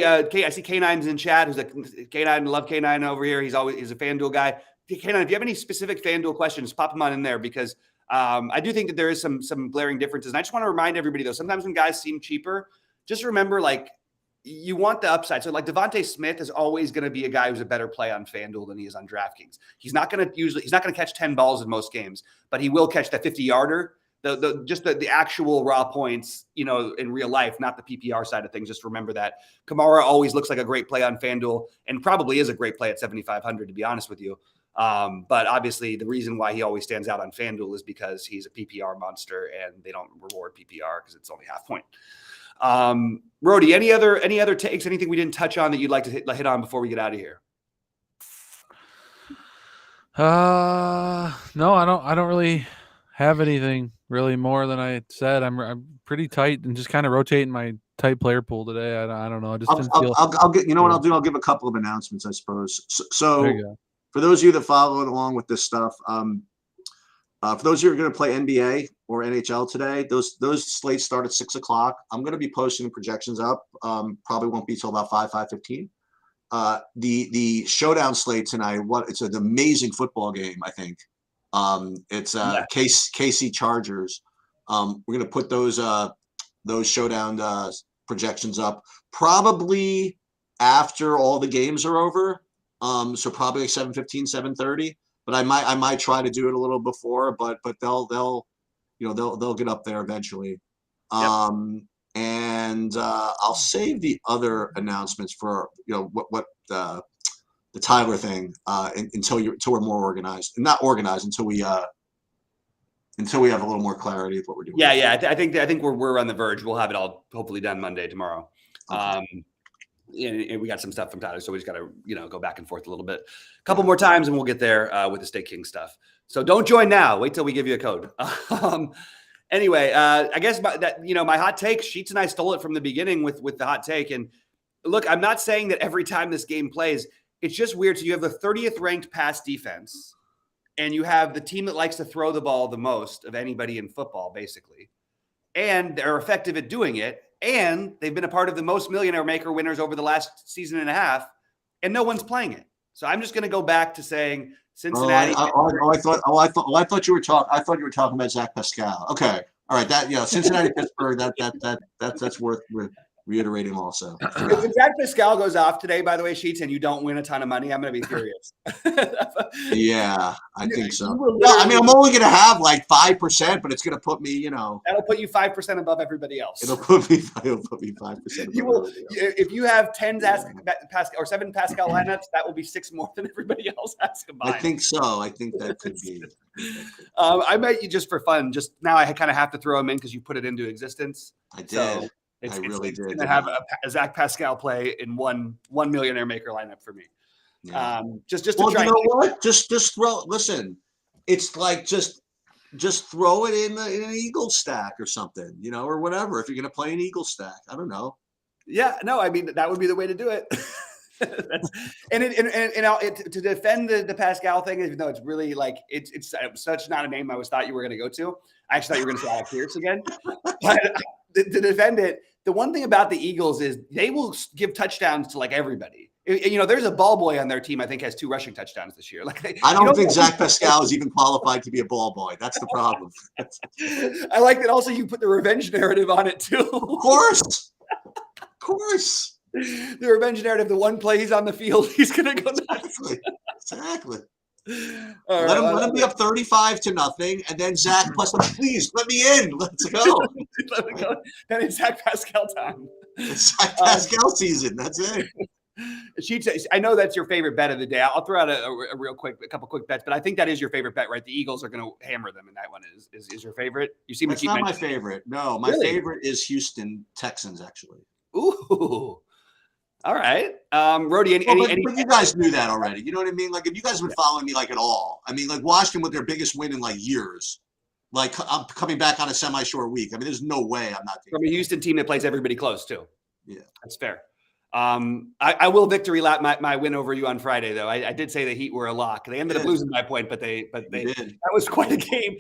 I see K9's in chat. Who's K9? Love K9 over here. He's a FanDuel guy. K9, if you have any specific FanDuel questions, pop them on in there because I do think that there is some glaring differences. And I just want to remind everybody, though, sometimes when guys seem cheaper, just remember, like, you want the upside. So, like, Devontae Smith is always going to be a guy who's a better play on FanDuel than he is on DraftKings. He's not going to catch 10 balls in most games, but he will catch that 50-yarder. The actual raw points, in real life, not the PPR side of things. Just remember that Kamara always looks like a great play on FanDuel and probably is a great play at 7,500, to be honest with you. But obviously the reason why he always stands out on FanDuel is because he's a PPR monster and they don't reward PPR because it's only half point. Rody, any other takes, anything we didn't touch on that you'd like to hit on before we get out of here? No, I don't really have anything really more than I said. I'm pretty tight and just kind of rotating my tight player pool today. I don't know. I just I'll get, what I'll do? I'll give a couple of announcements, I suppose. So for those of you that follow along with this stuff, for those of you who are going to play NBA or NHL today, those slates start at 6:00. I'm going to be posting projections up. Probably won't be till about 5:15. The showdown slate tonight. It's an amazing football game. I think it's KC Chargers. We're going to put those showdown projections up probably after all the games are over. So probably like 7:15, 7:30. But I might try to do it a little before, but they'll get up there eventually. And I'll save the other announcements for what the Tyler thing until we're more organized. Not organized until we have a little more clarity of what we're doing. Yeah. I think we're on the verge. We'll have it all hopefully done Monday, tomorrow. Okay. And we got some stuff from Tyler, so we just got to go back and forth a little bit, a couple more times, and we'll get there with the Stake King stuff. So don't join now. Wait till we give you a code. Anyway, I guess my hot take, Sheets and I stole it from the beginning with the hot take. And look, I'm not saying that every time this game plays, it's just weird. So you have the 30th ranked pass defense, and you have the team that likes to throw the ball the most of anybody in football, basically, and they're effective at doing it. And they've been a part of the most Millionaire Maker winners over the last season and a half, and no one's playing it. So I'm just going to go back to saying Cincinnati. I thought you were talking about Zach Pascal. Okay, all right. Cincinnati Pittsburgh. That's worth reiterating also. If Zach Pascal goes off today, by the way, Sheets, and you don't win a ton of money, I'm going to be furious. Yeah, I think so. No, I mean, I'm only going to have like 5%, but it's going to put me, That'll put you 5% above everybody else. It'll put me 5%. You will, if you have 10 Pascal or 7 Pascal lineups, that will be 6 more than everybody else has combined. I think so. I think that could be. I met you just for fun. Just now, I kind of have to throw him in because you put it into existence. I did. So, It's going to have a Zach Pascal play in one Millionaire Maker lineup for me. Yeah. Just to try. You know what? Just throw. Listen, it's like just throw it in an Eagle stack or something, or whatever. If you're going to play an Eagle stack, I don't know. Yeah, no, I mean that would be the way to do it. To defend the Pascal thing, even though it's really like it's such not a name I thought you were going to go to. I actually thought you were going to say Alec Pierce again. But to defend it, the one thing about the Eagles is they will give touchdowns to like everybody. There's a ball boy on their team. I think has 2 rushing touchdowns this year. I don't think Zach Pascal is even qualified to be a ball boy. That's the problem. I like that. Also, you put the revenge narrative on it too. Of course. The revenge narrative. The one play he's on the field, he's gonna go nuts. Exactly. Let him be up 35-0, and then Zach plus. Please let me in. Let's go. Let me go. Then it's Zach Pascal time. It's Zach Pascal season. That's it. I know that's your favorite bet of the day. I'll throw out a couple quick bets, but I think that is your favorite bet, right? The Eagles are going to hammer them, and that one is your favorite. You seem to keep. That's not my favorite. No, my favorite is Houston Texans, actually. Ooh. All right. Rody, but you guys knew that already. You know what I mean? Like, if you guys have been following me, like, at all. I mean, like, Washington with their biggest win in, like, years. Like, I'm coming back on a semi-short week. I mean, there's no way I'm not. From a Houston team that plays everybody close, too. Yeah. That's fair. I will victory lap my win over you on Friday, though. I did say the Heat were a lock. They ended up losing by a point, but they that was quite a game.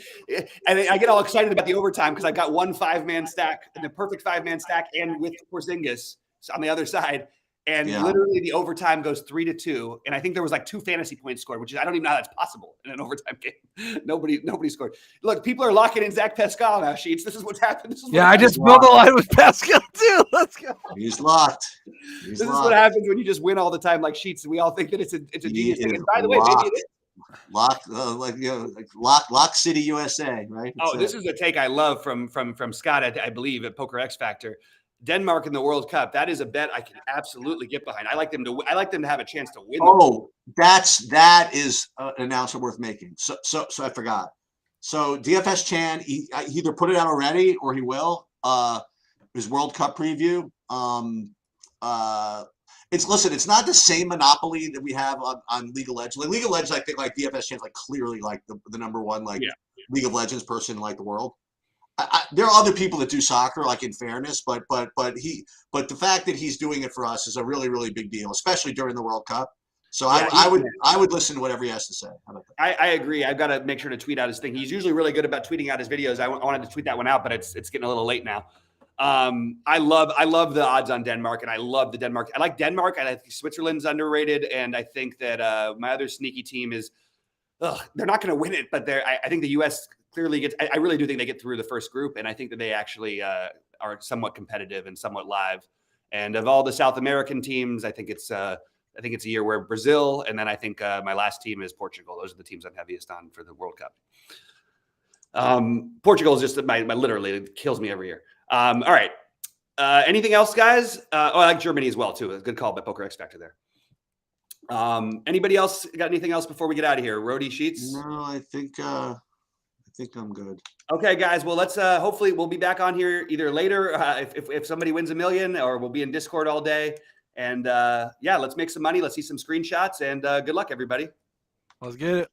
And I get all excited about the overtime because I got one 5-man stack, and the perfect 5-man stack, and with Porzingis on the other side. And literally the overtime goes 3-2. And I think there was like 2 fantasy points scored, which is, I don't even know how that's possible in an overtime game. Nobody scored. Look, people are locking in Zach Pascal now, Sheets. This is what's happened. I just built the line with Pascal too. Let's go. He's locked. This is what happens when you just win all the time like Sheets. We all think that it's a genius thing. And by the way, maybe it is. Lock City, USA, right? This is a take I love from Scott, I believe, at Poker X Factor. Denmark in the World Cup. That is a bet I can absolutely get behind. I like them to have a chance to win. That is an announcement worth making. So I forgot. So DFS Chan, he either put it out already or he will. His World Cup preview. It's not the same monopoly that we have on League of Legends. Like League of Legends, I think like DFS Chan's like clearly like the number one League of Legends person in like the world. There are other people that do soccer, like in fairness, but the fact that he's doing it for us is a really, really big deal, especially during the World Cup. So I would listen to whatever he has to say. How about that? I agree. I've got to make sure to tweet out his thing. He's usually really good about tweeting out his videos. I wanted to tweet that one out, but it's getting a little late now. I love the odds on Denmark, and I love the Denmark. I like Denmark, and I think Switzerland's underrated, and I think that my other sneaky team is they're not going to win it, but I think the U.S. clearly gets. I really do think they get through the first group, and I think that they actually are somewhat competitive and somewhat live. And of all the South American teams, I think it's a year where Brazil, and then I think my last team is Portugal. Those are the teams I'm heaviest on for the World Cup. Portugal is just literally it kills me every year. All right. Anything else, guys? I like Germany as well too. A good call by Poker X Factor there. Anybody else got anything else before we get out of here? Rody, Sheets? No, I think I'm good. Okay, guys. Well, let's hopefully we'll be back on here either later if somebody wins $1 million, or we'll be in Discord all day. And let's make some money. Let's see some screenshots, and good luck, everybody. Let's get it.